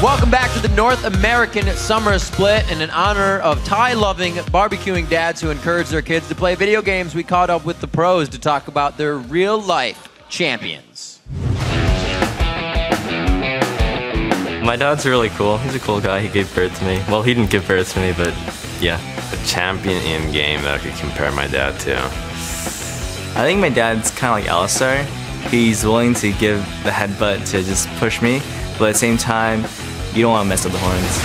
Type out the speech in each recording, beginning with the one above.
Welcome back to the North American Summer Split. And in honor of Thai-loving, barbecuing dads who encourage their kids to play video games, we caught up with the pros to talk about their real-life champions. My dad's really cool. He's a cool guy. He gave birth to me. Well, he didn't give birth to me, but yeah. A champion in game that I could compare my dad to. I think my dad's kind of like Alistar. He's willing to give the headbutt to just push me, but at the same time, you don't want to mess up the horns.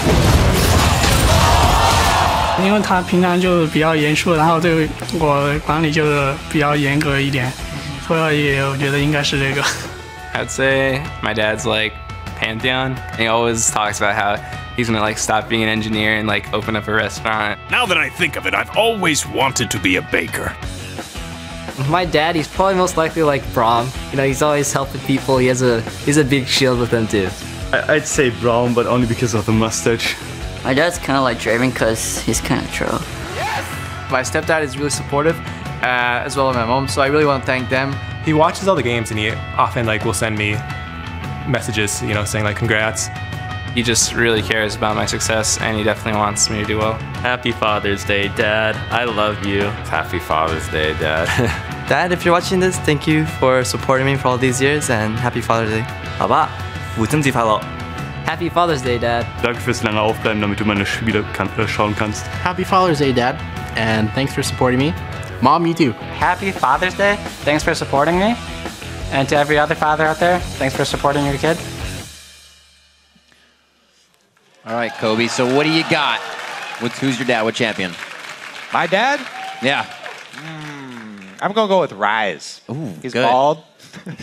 因为他平常就比较严肃，然后对我管理就是比较严格一点，所以我觉得应该是这个。 I'd say my dad's like Pantheon. He always talks about how he's gonna like stop being an engineer and like open up a restaurant. Now that I think of it, I've always wanted to be a baker. My dad, he's probably most likely like Braum. You know, he's always helping people. He has a big shield with him too. I'd say Braum, but only because of the mustache. My dad's kind of like Draven because he's kind of troll. Yes! My stepdad is really supportive, as well as my mom, so I really want to thank them. He watches all the games and he often like will send me messages, you know, saying like congrats. He just really cares about my success and he definitely wants me to do well. Happy Father's Day, Dad. I love you. Happy Father's Day, Dad. Dad, if you're watching this, thank you for supporting me for all these years and Happy Father's Day. 好吧，父亲节快乐。 Happy Father's Day, Dad. Danke fürs lange Aufbleiben, damit du meine Spiele schauen kannst. Happy Father's Day, Dad, and thanks for supporting me. Mom, you too. Happy Father's Day. Thanks for supporting me. And to every other father out there, thanks for supporting your kid. All right, Kobe, so what do you got? Who's your dad? What champion? My dad? Yeah. I'm going to go with Rise. Ooh, He's good. bald.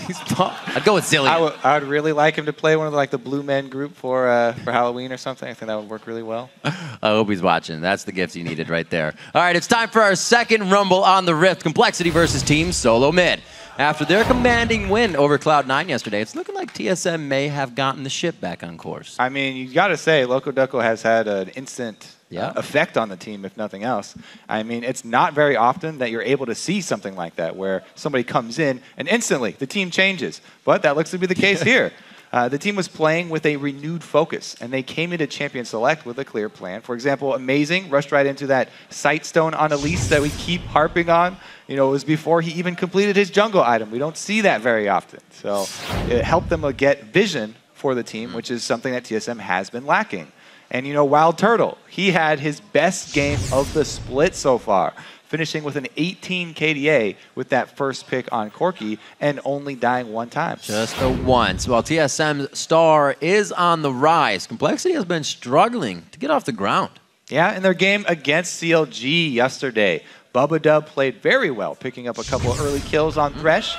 He's bald. I'd go with Zillion. I would really like him to play one of the Blue Men group for Halloween or something. I think that would work really well. I hope he's watching. That's the gift you needed right there. All right, it's time for our second Rumble on the Rift. Complexity versus Team Solo Mid. After their commanding win over Cloud9 yesterday, it's looking like TSM may have gotten the ship back on course. I mean, you got to say, Loco Doco has had an instant effect on the team, if nothing else. I mean, it's not very often that you're able to see something like that, where somebody comes in and instantly the team changes. But that looks to be the case here. The team was playing with a renewed focus, and they came into Champion Select with a clear plan. For example, Amazing rushed right into that Sightstone on Elise that we keep harping on. You know, it was before he even completed his jungle item. We don't see that very often. So it helped them get vision for the team, which is something that TSM has been lacking. And, you know, WildTurtle, he had his best game of the split so far, finishing with an 18 KDA with that first pick on Corki and only dying one time. Just the once. While TSM's star is on the rise, Complexity has been struggling to get off the ground. Yeah, in their game against CLG yesterday, Bubbadub played very well, picking up a couple of early kills on Thresh.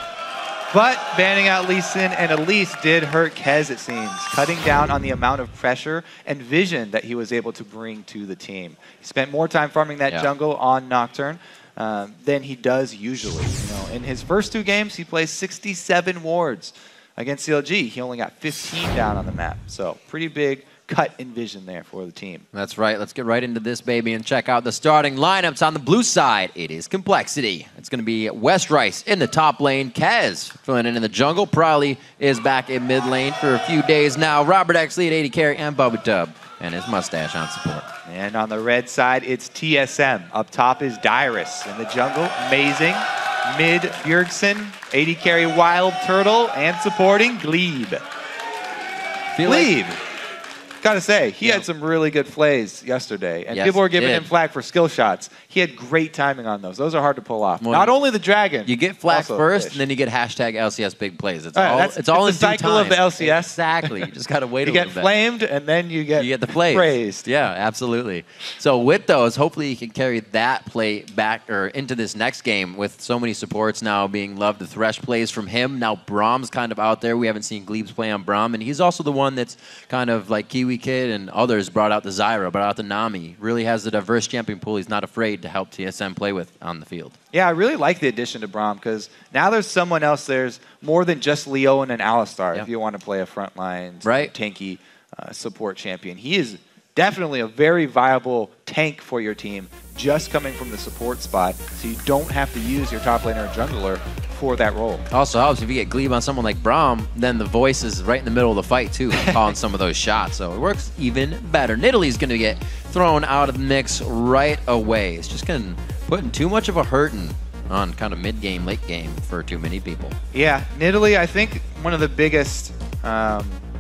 But banning out Lee Sin and Elise did hurt Kez, it seems, cutting down on the amount of pressure and vision that he was able to bring to the team. He spent more time farming that jungle on Nocturne than he does usually. You know, in his first two games, he plays 67 wards. Against CLG, he only got 15 down on the map. So pretty big cut in vision there for the team. That's right. Let's get right into this, baby, and check out the starting lineups on the blue side. It is Complexity. It's going to be Westrice in the top lane. Kez filling in the jungle. Probably is back in mid lane for a few days now. ROBERTxLEE at 80 carry and Bubbadub and his mustache on support. And on the red side, it's TSM. Up top is Dyrus in the jungle. Amazing. Mid, Bjergsen, 80 carry WildTurtle, and supporting Gleeb. Gleeb. Gotta say, he had some really good plays yesterday, and people were giving him flack for skill shots. He had great timing on those. Those are hard to pull off. Not only the dragon. You get flack first, and then you get hashtag LCS big plays. It's it's all in the cycle of the LCS. Exactly. You just gotta wait a little bit. You get flamed, and then you get the plays. Praised. Yeah, absolutely. So with those, hopefully you can carry that play back or into this next game with so many supports now being loved. The Thresh plays from him. Now Brahm's kind of out there. We haven't seen Gleeb's play on Brahm, and he's also the one that's kind of like Kiwi Kid and others brought out the Zyra, brought out the Nami. Really has a diverse champion pool he's not afraid to help TSM play with on the field. Yeah, I really like the addition to Braum because now there's someone else. There's more than just Leo and an Alistar if you want to play a frontline tanky support champion. He is definitely a very viable tank for your team just coming from the support spot, so you don't have to use your top laner or jungler for that role. Also helps if you get Glebe on someone like Braum, then the voice is right in the middle of the fight too, calling some of those shots. So it works even better. Nidalee's going to get thrown out of the mix right away. It's just going to put too much of a hurting on kind of mid-game, late game for too many people. Yeah, Nidalee, I think one of the biggest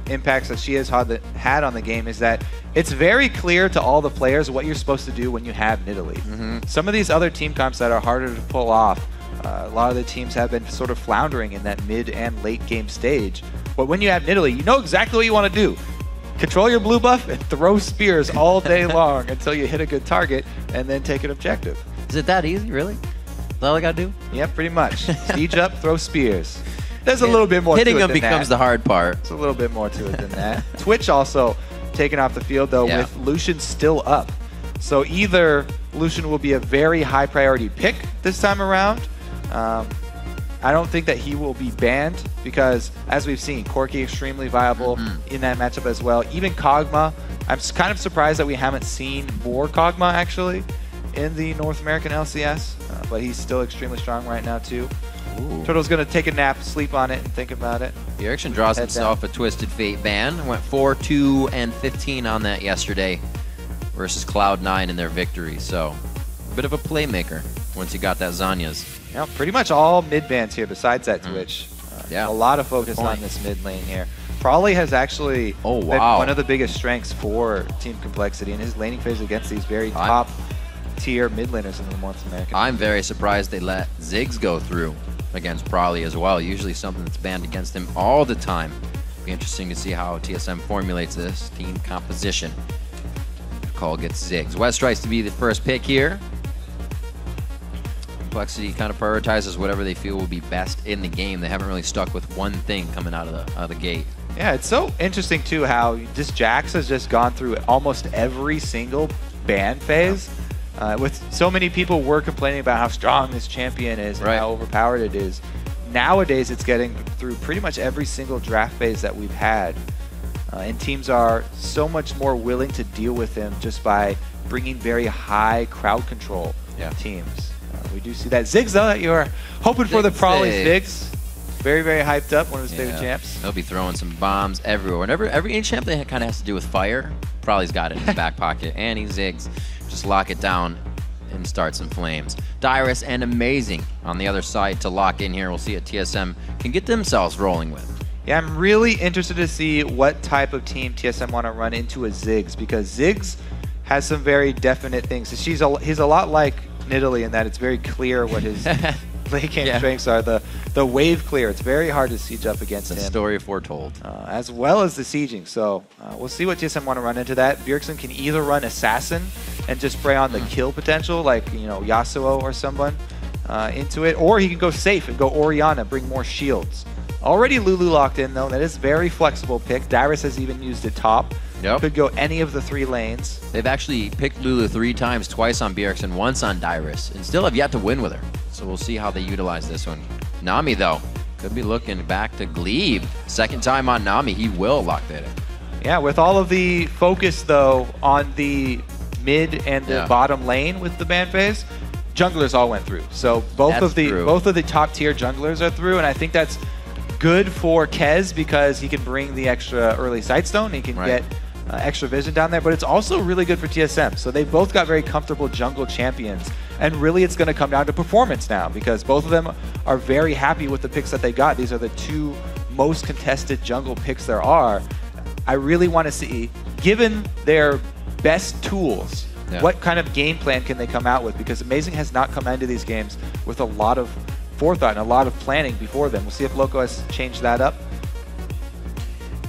impacts that she has had on the game is that it's very clear to all the players what you're supposed to do when you have Nidalee. Some of these other team comps that are harder to pull off, a lot of the teams have been sort of floundering in that mid and late game stage. But when you have Nidalee, you know exactly what you want to do. Control your blue buff and throw spears all day long until you hit a good target and then take an objective. Is it that easy, really? Is that all I got to do? Yeah, pretty much. Siege up, throw spears. There's a little bit more to it than that. Hitting them becomes the hard part. There's a little bit more to it than that. Twitch also taken off the field, though, with Lucian still up. So either Lucian will be a very high priority pick this time around. I don't think that he will be banned because, as we've seen, Corki extremely viable in that matchup as well. Even Kog'Maw, I'm kind of surprised that we haven't seen more Kog'Maw actually in the North American LCS, but he's still extremely strong right now too. Ooh. Turtle's going to take a nap, sleep on it, and think about it. Bjergsen draws himself a Twisted Fate ban. Went 4-2 and 15 on that yesterday versus Cloud9 in their victory. So, a bit of a playmaker once you got that Zanya's. Yeah, pretty much all mid bans here besides that Twitch. A lot of focus on this mid lane here. Probably has actually been one of the biggest strengths for Team Complexity in his laning phase against these very top tier mid laners in the North American. I'm very surprised they let Ziggs go through against Probably as well. Usually something that's banned against him all the time. Be interesting to see how TSM formulates this team composition. COL gets Ziggs. Westrice to be the first pick here. Complexity kind of prioritizes whatever they feel will be best in the game. They haven't really stuck with one thing coming out of the gate. Yeah, it's so interesting too how this Jax has just gone through almost every single ban phase. With so many people were complaining about how strong this champion is and how overpowered it is. Nowadays, it's getting through pretty much every single draft phase that we've had. And teams are so much more willing to deal with him just by bringing very high crowd control teams. We do see that. Ziggs, though, that you're hoping for the Probably Ziggs. Very, very hyped up, one of his favorite champs. They'll be throwing some bombs everywhere. Whenever every champ that kind of has to do with fire, Probably's got it in his back pocket. And he Ziggs. Just lock it down and start some flames. Dyrus and Amazing on the other side to lock in here. We'll see what TSM can get themselves rolling with. Yeah, I'm really interested to see what type of team TSM want to run into a Ziggs, because Ziggs has some very definite things. He's a lot like Nidalee in that it's very clear what his late game strengths are. The wave clear, it's very hard to siege up against him. The story foretold. As well as the sieging. So we'll see what TSM want to run into that. Bjergsen can either run Assassin and just spray on the kill potential, like Yasuo or someone into it, or he can go safe and go Orianna, bring more shields. Already Lulu locked in though. That is very flexible pick. Dyrus has even used it top. Could go any of the 3 lanes. They've actually picked Lulu 3 times, twice on Bjergsen, once on Dyrus, and still have yet to win with her. So we'll see how they utilize this one. Nami, though, could be looking back to Glebe. Second time on Nami, he will lock that in. Yeah, with all of the focus, though, on the mid and the bottom lane with the ban phase, junglers all went through. So both of the top tier junglers are through, and I think that's good for Kez because he can bring the extra early sightstone. He can get extra vision down there, but it's also really good for TSM. So they both got very comfortable jungle champions, and really it's going to come down to performance now because both of them are very happy with the picks that they got. These are the 2 most contested jungle picks there are. I really want to see, given their best tools, what kind of game plan can they come out with, because Amazing has not come into these games with a lot of forethought and a lot of planning before them. We'll see if Loco has changed that up.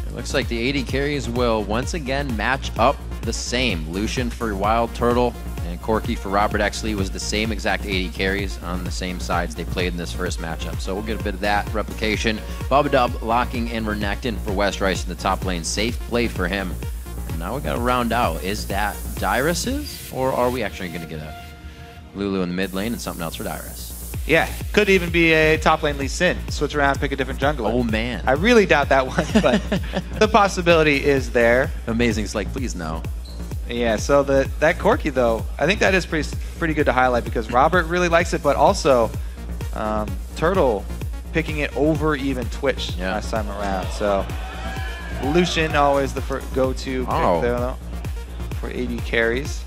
It looks like the AD carries will once again match up the same. Lucian for WildTurtle and Corki for ROBERTxLEE was the same exact AD carries on the same sides they played in this first matchup. So we'll get a bit of that replication. Bubbadub locking in Renekton for Westrice in the top lane. Safe play for him. And now we got to round out. Is that Dyrus's, or are we actually going to get a Lulu in the mid lane and something else for Dyrus? Yeah, could even be a top lane Lee Sin. Switch around, pick a different jungler. Oh, man. I really doubt that one, but the possibility is there. Amazing's like, please no. Yeah, so that Corki, though, I think that is pretty good to highlight because Robert really likes it, but also Turtle picking it over even Twitch last time around. So Lucian always the go-to pick there though for AD carries.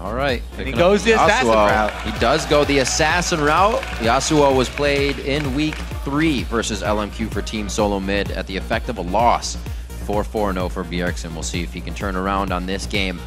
All right. And he goes the assassin route. He does go the assassin route. Yasuo was played in week 3 versus LMQ for Team Solo Mid at the effect of a loss. 4-4-0 for Bjergsen. We'll see if he can turn around on this game.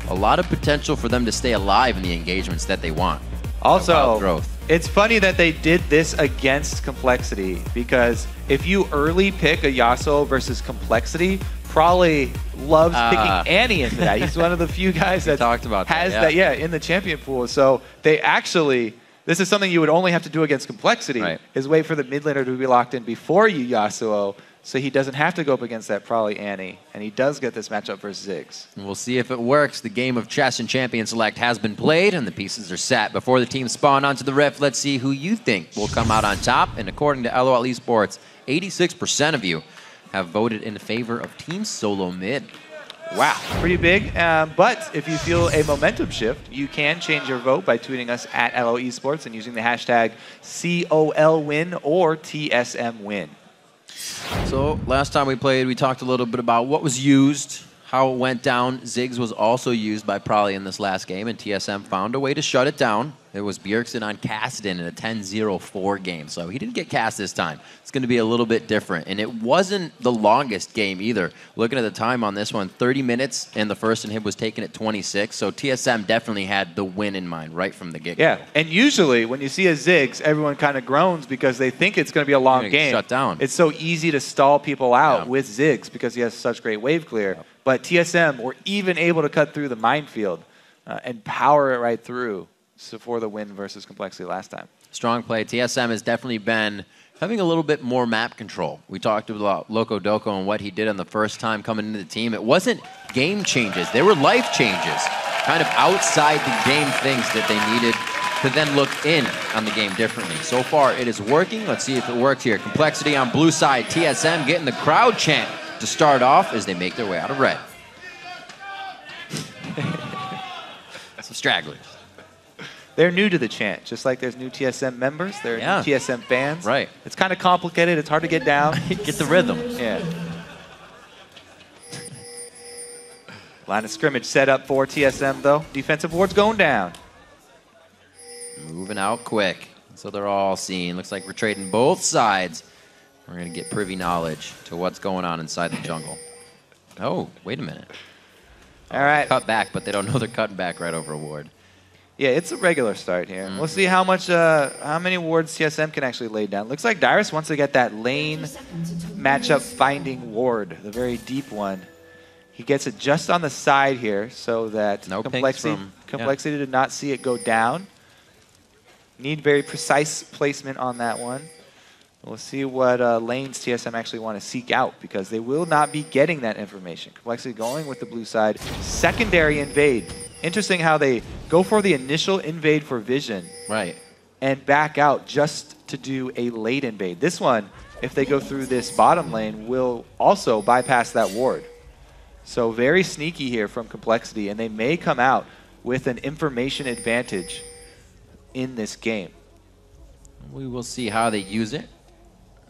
A lot of potential for them to stay alive in the engagements that they want. Also, growth. It's funny that they did this against Complexity, because if you early pick a Yasuo versus Complexity, probably loves picking Annie into that. He's one of the few guys that has that in the champion pool. So they actually, this is something you would only have to do against Complexity, is wait for the mid laner to be locked in before you Yasuo, so he doesn't have to go up against that probably Annie. And he does get this matchup versus Ziggs. And we'll see if it works. The game of chess and champion select has been played, and the pieces are set. Before the teams spawn onto the rift, let's see who you think will come out on top. And according to LOL Esports, 86% of you have voted in favor of Team Solo Mid. Wow, pretty big. But if you feel a momentum shift, you can change your vote by tweeting us at LOL Esports and using the hashtag COLWin or TSMWin. So last time we played, we talked a little bit about what was used, how it went down. Ziggs was also used by Probably in this last game, and TSM found a way to shut it down. It was Bjergsen on Kassadin in a 10-0-4 game, so he didn't get cast this time. It's going to be a little bit different, and it wasn't the longest game either. Looking at the time on this one, 30 minutes, and the first inhib was taken at 26, so TSM definitely had the win in mind right from the get-go. Yeah, and usually when you see a Ziggs, everyone kind of groans because they think it's going to be a long game. Shut down. It's so easy to stall people out with Ziggs because he has such great wave clear. But TSM were even able to cut through the minefield and power it right through for the win versus Complexity last time. Strong play. TSM has definitely been having a little bit more map control. We talked about LocoDoco and what he did on the first time coming into the team. It wasn't game changes. They were life changes, kind of outside the game things that they needed to then look in on the game differently. So far, it is working. Let's see if it works here. Complexity on blue side. TSM getting the crowd chant to start off as they make their way out of red. Some stragglers. They're new to the chant, just like there's new TSM members. There are new TSM fans. Right. It's kind of complicated. It's hard to get down. Get the rhythm. Yeah. Line of scrimmage set up for TSM, though. Defensive ward's going down. Moving out quick. So they're all seen. Looks like we're trading both sides. We're going to get privy knowledge to what's going on inside the jungle. Oh, wait a minute. All right. Cut back, but they don't know they're cutting back right over a ward. Yeah, it's a regular start here. We'll see how many wards TSM can actually lay down. Looks like Dyrus wants to get that lane matchup finding ward, the very deep one. He gets it just on the side here so that Complexity did not see it go down. Need very precise placement on that one. We'll see what lanes TSM actually want to seek out, because they will not be getting that information. Complexity going with the blue side. Secondary invade. Interesting how they go for the initial invade for vision. Right. And back out just to do a late invade. This one, if they go through this bottom lane, will also bypass that ward. So very sneaky here from Complexity, and they may come out with an information advantage in this game. We will see how they use it.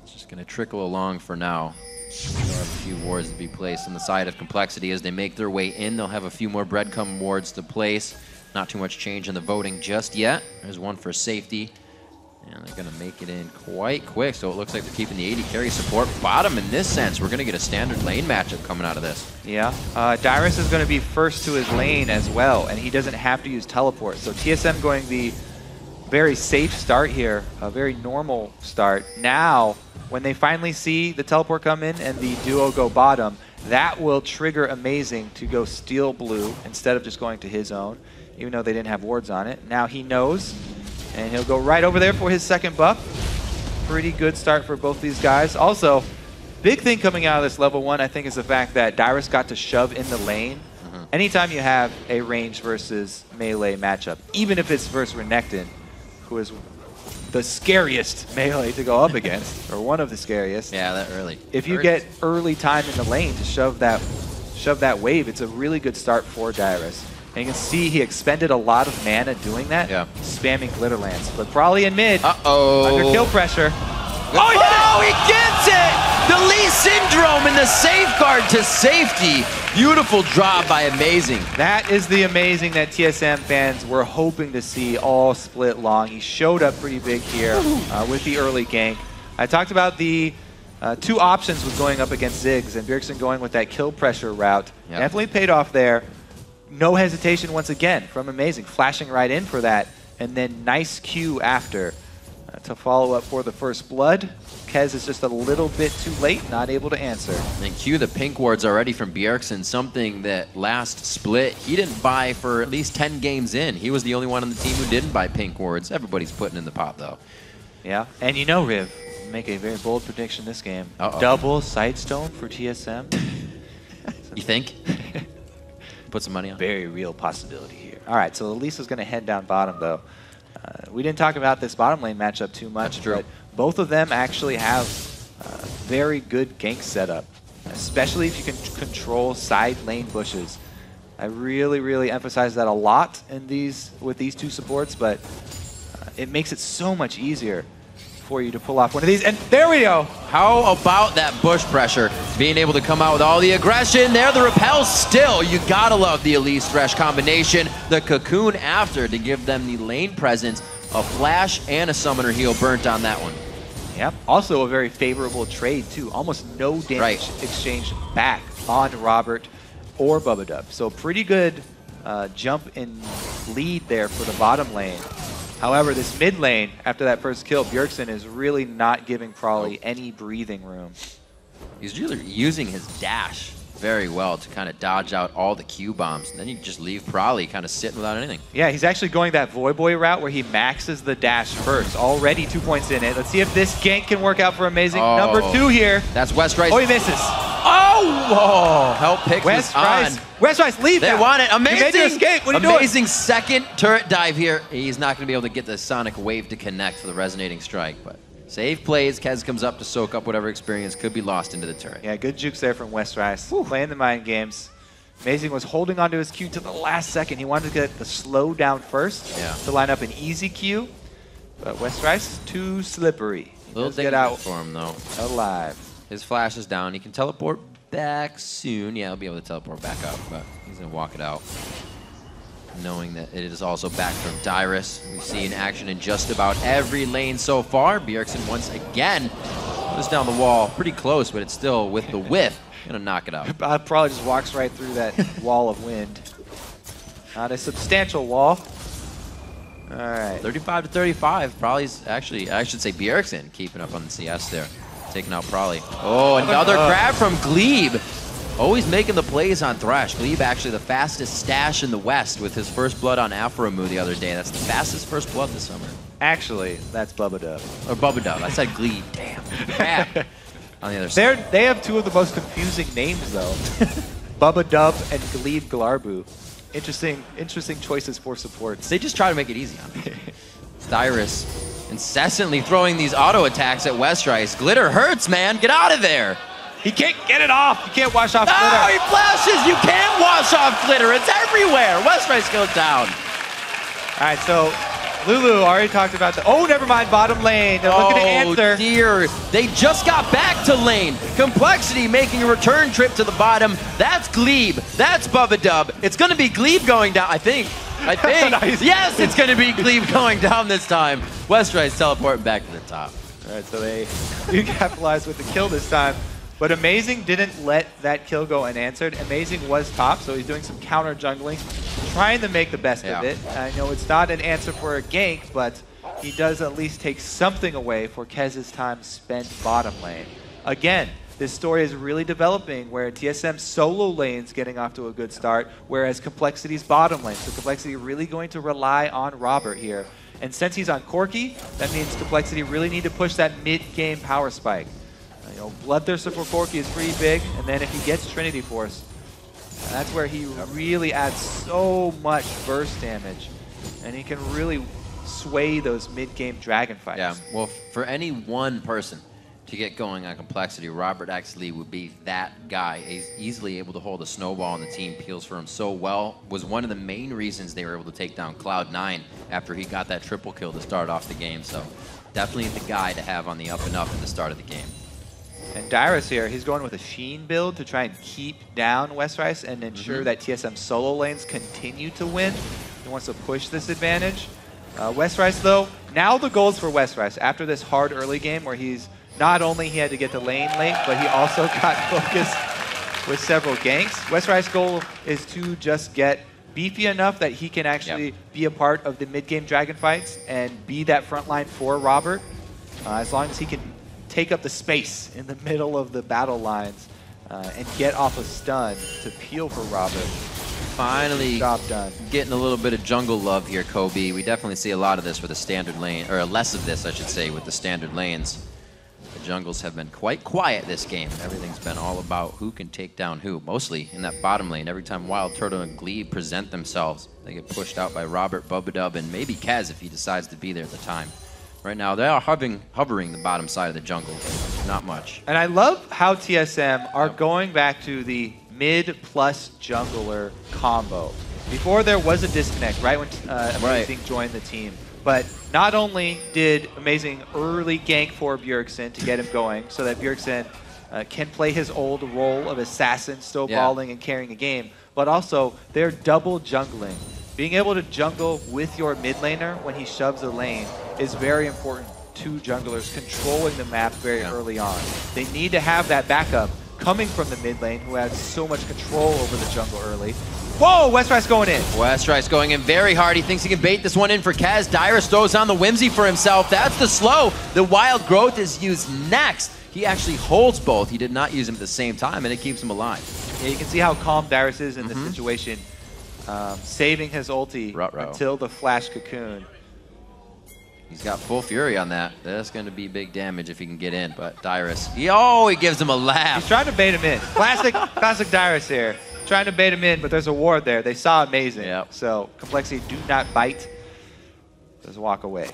It's just going to trickle along for now. There are a few wards to be placed on the side of Complexity as they make their way in. They'll have a few more breadcrumb wards to place. Not too much change in the voting just yet. There's one for safety. And they're going to make it in quite quick, so it looks like they're keeping the AD carry support bottom in this sense. We're going to get a standard lane matchup coming out of this. Yeah. Dyrus is going to be first to his lane as well, and he doesn't have to use teleport. So TSM going the very safe start here, a very normal start. Now, when they finally see the teleport come in and the duo go bottom, that will trigger Amazing to go steal blue instead of just going to his own, even though they didn't have wards on it. Now he knows, and he'll go right over there for his second buff. Pretty good start for both these guys. Also, big thing coming out of this level 1, I think, is the fact that Dyrus got to shove in the lane. Anytime you have a range versus melee matchup, even if it's versus Renekton, who is the scariest melee to go up against, or one of the scariest. Yeah, that early. If you get early time in the lane to shove that wave, it's a really good start for Dyrus. And you can see he expended a lot of mana doing that, spamming Glitter Lance. But Brawly in mid, under kill pressure. Oh, he gets it! The Lee Syndrome and the safeguard to safety. Beautiful job by Amazing. That is the Amazing that TSM fans were hoping to see all split long. He showed up pretty big here with the early gank. I talked about the two options with going up against Ziggs, and Bjergsen going with that kill pressure route. Definitely paid off there. No hesitation once again from Amazing, flashing right in for that, and then nice Q after to follow up for the first blood. Kez is just a little bit too late, not able to answer. And Q, the pink wards already from Bjergsen, something that last split he didn't buy for at least 10 games in. He was the only one on the team who didn't buy pink wards. Everybody's putting in the pot though. Yeah, and you know, Riv, make a very bold prediction this game. Double Sightstone for TSM. You think? Put some money on. Very real possibility here. All right, so Elisa's going to head down bottom though. We didn't talk about this bottom lane matchup too much, but both of them actually have very good gank setup, especially if you can control side lane bushes. I really emphasize that a lot in with these two supports, but it makes it so much easier for you to pull off one of these. And there we go. How about that bush pressure? Being able to come out with all the aggression there, the repel still. You gotta love the Elise Thresh combination. The cocoon after to give them the lane presence, a flash and a summoner heal burnt on that one. Yep. Also a very favorable trade too. Almost no damage exchange back on Robert or Bubbadub. So pretty good jump in lead there for the bottom lane. However, this mid lane, after that first kill, Bjergsen is really not giving Brawly any breathing room. He's really using his dash very well to kind of dodge out all the Q bombs. And then you just leave Brawly kind of sitting without anything. Yeah, he's actually going that Voy Boy route where he maxes the dash first. Already 2 points in it. Let's see if this gank can work out for Amazing. Number 2 here. That's Westrice. Oh, he misses. Oh, help pick this on. Westrice, leave They now. want it. Amazing. You made your escape. What are you doing? Amazing second turret dive here. He's not going to be able to get the Sonic Wave to connect for the resonating strike, but save plays. Kez comes up to soak up whatever experience could be lost into the turret. Yeah, good jukes there from Westrice. Playing the mind games. Amazing was holding onto his Q to the last second. He wanted to get the slow down first to line up an easy Q, but Westrice too slippery. He does get out for him though. Alive. His flash is down. He can teleport back soon. Yeah, he'll be able to teleport back up, but he's going to walk it out. Knowing that it is also back from Dyrus. We've seen action in just about every lane so far. Bjergsen once again goes down the wall. Pretty close, but it's still with the whiff. Gonna knock it out. Probably just walks right through that wall of wind. Not a substantial wall. All right. 35 to 35. Probably's actually, I should say Bjergsen keeping up on the CS there. Taking out Brawly. Oh, another grab from Glebe. Always making the plays on Thresh. Glebe actually the fastest stash in the West with his first blood on Afromu the other day. That's the fastest first blood this summer. Actually, that's Bubbadub. Or Bubbadub. I said Glebe. Damn. Crap. On the other side. They have two of the most confusing names though. Bubbadub and Gleebglarbu. Interesting choices for supports. They just try to make it easy on me. Dyrus incessantly throwing these auto attacks at Westrice. Glitter hurts, man. Get out of there. He can't get it off. You can't wash off Glitter. Oh, he flashes. You can't wash off Glitter. It's everywhere. Westrice goes down. All right, so Lulu already talked about the... Oh, never mind. Bottom lane. They're looking to answer. Oh, dear. They just got back to lane. Complexity making a return trip to the bottom. That's Glebe. That's Bubbadub. It's going to be Glebe going down, I think. Nice. Yes, it's going to be Glebe going down this time. Westrice teleporting back to the top. All right, so they do capitalize with the kill this time. But Amazing didn't let that kill go unanswered. Amazing was top, so he's doing some counter jungling, trying to make the best of it. I know it's not an answer for a gank, but he does at least take something away for Kez's time spent bottom lane. Again, this story is really developing where TSM solo lane's getting off to a good start, whereas Complexity's bottom lane. So Complexity really going to rely on Robert here. And since he's on Corki, that means Complexity really need to push that mid-game power spike. You know, Bloodthirster for Corki is pretty big, and then if he gets Trinity Force, that's where he really adds so much burst damage, and he can really sway those mid-game dragon fights. Yeah, well, for any one person To get going on Complexity, ROBERTxLEE would be that guy. He's easily able to hold a snowball, and the team peels for him so well. Was one of the main reasons they were able to take down Cloud9 after he got that triple kill to start off the game. So definitely the guy to have on the up and up at the start of the game. And Dyrus here, he's going with a Sheen build to try and keep down Westrice and ensure that TSM solo lanes continue to win. He wants to push this advantage. Westrice, though, now the goals for Westrice after this hard early game where he's not only he had to get the lane late, but he also got focused with several ganks. Westrice's goal is to just get beefy enough that he can actually be a part of the mid-game dragon fights and be that front line for Robert. As long as he can take up the space in the middle of the battle lines and get off a stun to peel for Robert. Finally Job done. Getting a little bit of jungle love here, Kobe. We definitely see a lot of this for the standard lane, or less of this, I should say, with the standard lanes. The jungles have been quite quiet this game. Everything's been all about who can take down who, mostly in that bottom lane. Every time WildTurtle and Gleeb present themselves, they get pushed out by Robert, Bubbadub, and maybe Kez if he decides to be there at the time. Right now, they are hovering the bottom side of the jungle. Not much. And I love how TSM are going back to the mid plus jungler combo. Before there was a disconnect, right when Amazing joined the team. But not only did Amazing early gank for Bjergsen to get him going so that Bjergsen can play his old role of assassin, still balling and carrying a game, but also they're double jungling. Being able to jungle with your mid laner when he shoves a lane is very important to junglers controlling the map very early on. They need to have that backup coming from the mid lane who has so much control over the jungle early. Whoa, Westrice going in. Westrice going in very hard. He thinks he can bait this one in for Kez. Dyrus throws on the Whimsy for himself. That's the slow. The Wild Growth is used next. He actually holds both. He did not use them at the same time, and it keeps him alive. Yeah, you can see how calm Dyrus is in this situation. Saving his ulti until the flash cocoon. He's got full fury on that. That's going to be big damage if he can get in, but Dyrus, he gives him a laugh. He's trying to bait him in. Classic Dyrus here. Trying to bait him in, but there's a ward there. They saw Amazing. So Complexity do not bite. Just walk away.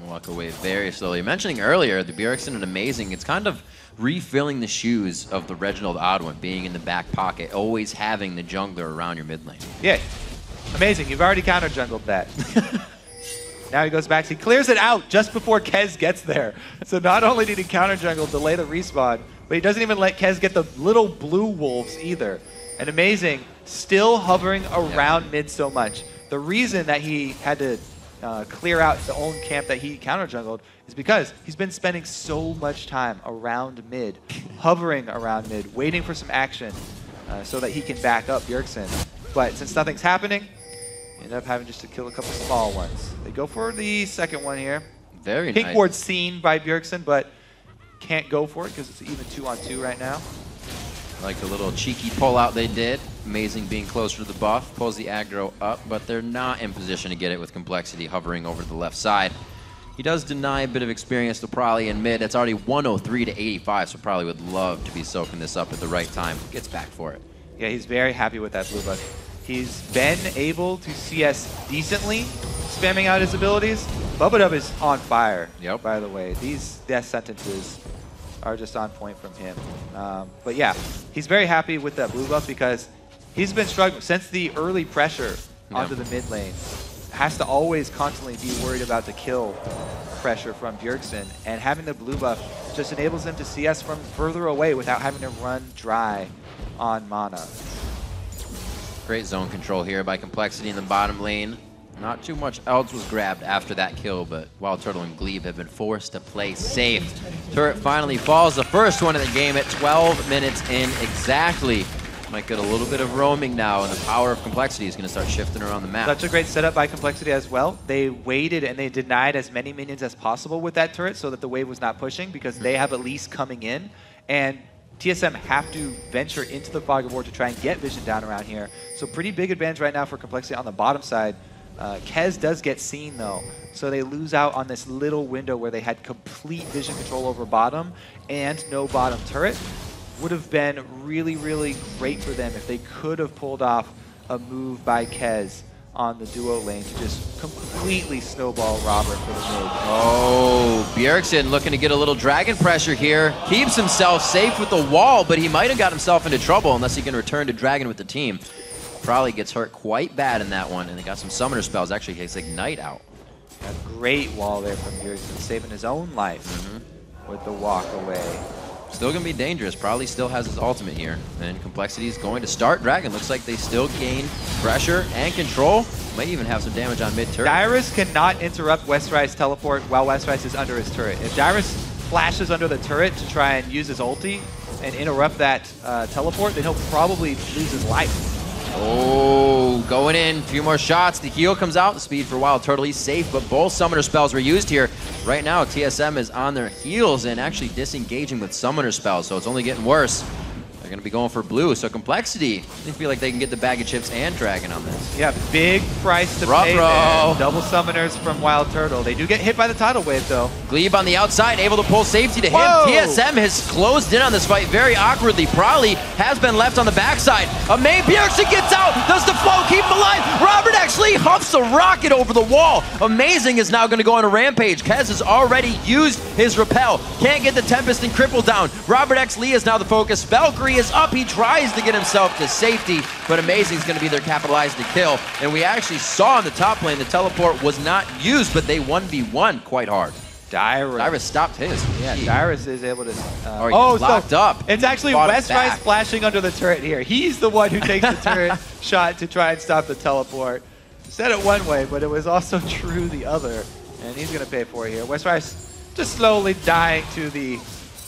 Walk away very slowly. Mentioning earlier, the Bjergsen and Amazing, it's kind of refilling the shoes of the TheOddOne, being in the back pocket, always having the jungler around your mid lane. Yeah, Amazing. You've already counter jungled that. Now he goes back. He clears it out just before Kez gets there. So not only did he counter jungle, delay the respawn, but he doesn't even let Kez get the little blue wolves either. And Amazing still hovering around mid so much. The reason that he had to clear out the own camp that he counter jungled is because he's been spending so much time around mid, hovering around mid, waiting for some action so that he can back up Bjergsen. But since nothing's happening, end up having just to kill a couple small ones. They go for the second one here. Very nice. Pink ward's seen by Bjergsen, but can't go for it because it's even 2-on-2 right now. Like the little cheeky pull out they did. Amazing being closer to the buff. Pulls the aggro up, but they're not in position to get it with Complexity hovering over the left side. He does deny a bit of experience to Probably in mid. It's already 103 to 85, so Probably would love to be soaking this up at the right time. Gets back for it. Yeah, he's very happy with that blue buff. He's been able to CS decently, spamming out his abilities. Bubbadub is on fire, by the way. These death sentences are just on point from him. But yeah, he's very happy with that blue buff because he's been struggling since the early pressure onto the mid lane. Has to always constantly be worried about the kill pressure from Bjergsen, and having the blue buff just enables him to CS from further away without having to run dry on mana. Great zone control here by Complexity in the bottom lane. Not too much else was grabbed after that kill, but WildTurtle and Gleeb have been forced to play safe. Turret finally falls, the first one of the game at 12 minutes in exactly. Might get a little bit of roaming now, and the power of Complexity is going to start shifting around the map. Such a great setup by Complexity as well. They waited and they denied as many minions as possible with that turret so that the wave was not pushing because they have Elise coming in. And TSM have to venture into the fog of war to try and get vision down around here. So pretty big advantage right now for Complexity on the bottom side. Kez does get seen though, so they lose out on this little window where they had complete vision control over bottom and no bottom turret. Would have been really, really great for them if they could have pulled off a move by Kez on the duo lane to just completely snowball Robert for the mid. Oh, Bjergsen looking to get a little dragon pressure here. Keeps himself safe with the wall, but he might have got himself into trouble unless he can return to dragon with the team. Probably gets hurt quite bad in that one, and they got some summoner spells. Actually, he takes Ignite out. A great wall there from Bjergsen, saving his own life with the walk away. Still going to be dangerous. Probably still has his ultimate here. And Complexity is going to start Dragon. Looks like they still gain pressure and control. Might even have some damage on mid-turret. Dyrus cannot interrupt Westrice teleport while Westrice is under his turret. If Dyrus flashes under the turret to try and use his ulti and interrupt that teleport, then he'll probably lose his life. Oh, going in. A few more shots. The heal comes out. The speed for WildTurtle. He's safe, but both summoner spells were used here. Right now, TSM is on their heels and actually disengaging with summoner spells, so it's only getting worse. They're going to be going for blue, so Complexity, they feel like they can get the bag of chips and dragon on this. Yeah, big price to pay there. Double summoners from WildTurtle. They do get hit by the tidal wave, though. Glebe on the outside, able to pull safety to him. Whoa! TSM has closed in on this fight very awkwardly. Probably has been left on the backside. Bjergsen gets out, does the flow, keep him alive. ROBERTxLEE huffs a rocket over the wall. Amazing is now going to go on a rampage. Kez has already used his repel. Can't get the Tempest and Cripple down. ROBERTxLEE is now the focus. Valkyrie is up. He tries to get himself to safety, but Amazing is going to be there capitalized to kill. And we actually saw in the top lane the teleport was not used, but they 1v1 quite hard. Dyrus stopped his. Yeah, Dyrus is able to... locked up. It's actually Westrice flashing under the turret here. He's the one who takes the turret shot to try and stop the teleport. Said it one way, but it was also true the other. And he's going to pay for it here. Westrice just slowly dying to the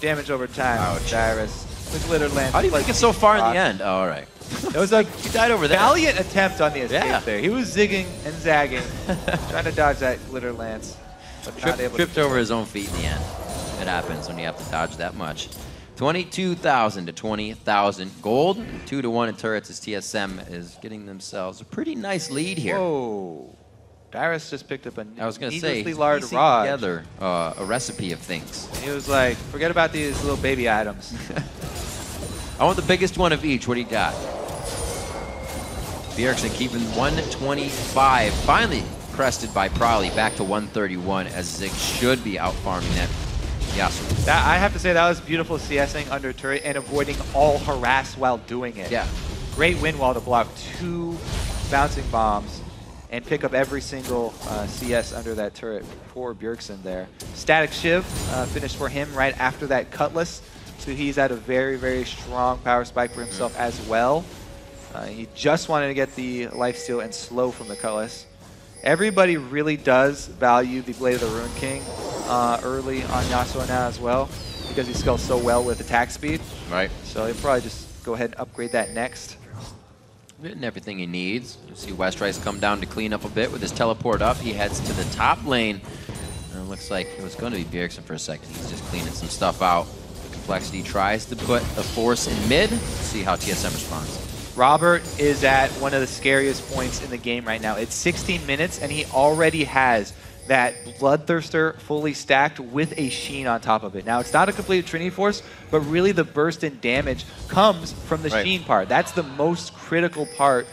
damage over time. Ouch. Dyrus with Littered Lance. How do you make it so far in the end? Oh, all right. It was a he died over there. Valiant attempt on the escape there. He was zigging and zagging, trying to dodge that Littered Lance. Tripped over his own feet in the end. It happens when you have to dodge that much. 22,000 to 20,000 gold. 2-1 in turrets as TSM is getting themselves a pretty nice lead here. Whoa. Dyrus just picked up a needlessly large piecing rod. Together a recipe of things. He was like, forget about these little baby items. I want the biggest one of each. What do you got? Bjergsen keeping 125. Finally crested by Probably back to 131 as Zig should be out farming that. Yeah. I have to say that was beautiful CSing under turret and avoiding all harass while doing it. Yeah. Great wind wall to block 2 bouncing bombs and pick up every single CS under that turret for Bjergsen there. Static Shiv finished for him right after that Cutlass, so he's at a very, very strong power spike for himself as well. He just wanted to get the lifesteal and slow from the Cutlass. Everybody really does value the Blade of the Ruin King early on Yasuo now as well, because he scales so well with attack speed. Right. So he'll probably just go ahead and upgrade that next. Getting everything he needs. You see Westrice come down to clean up a bit with his teleport up. He heads to the top lane. And it looks like it was going to be Bjergsen for a second. He's just cleaning some stuff out. Complexity tries to put a force in mid. Let's see how TSM responds. Robert is at one of the scariest points in the game right now. It's 16 minutes, and he already has that Bloodthirster fully stacked with a Sheen on top of it. Now, it's not a complete Trinity Force, but really the burst in damage comes from the Sheen part. That's the most critical part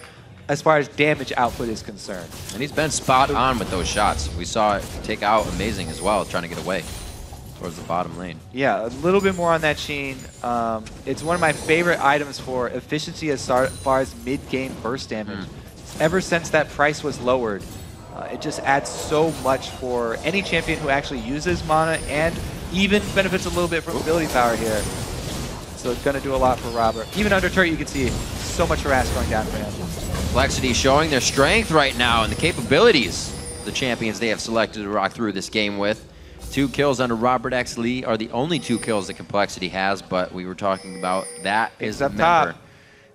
as far as damage output is concerned. And he's been spot on with those shots. We saw it take out Amazing as well, trying to get away towards the bottom lane. Yeah, a little bit more on that Sheen. It's one of my favorite items for efficiency as far as mid-game burst damage. Ever since that price was lowered, it just adds so much for any champion who actually uses mana and even benefits a little bit from ability power here. So it's going to do a lot for Robert. Even under turret, you can see so much harass going down for him. Complexity showing their strength right now and the capabilities the champions they have selected to rock through this game with. 2 kills under ROBERTxLEE are the only 2 kills that Complexity has, but we were talking about that is a member.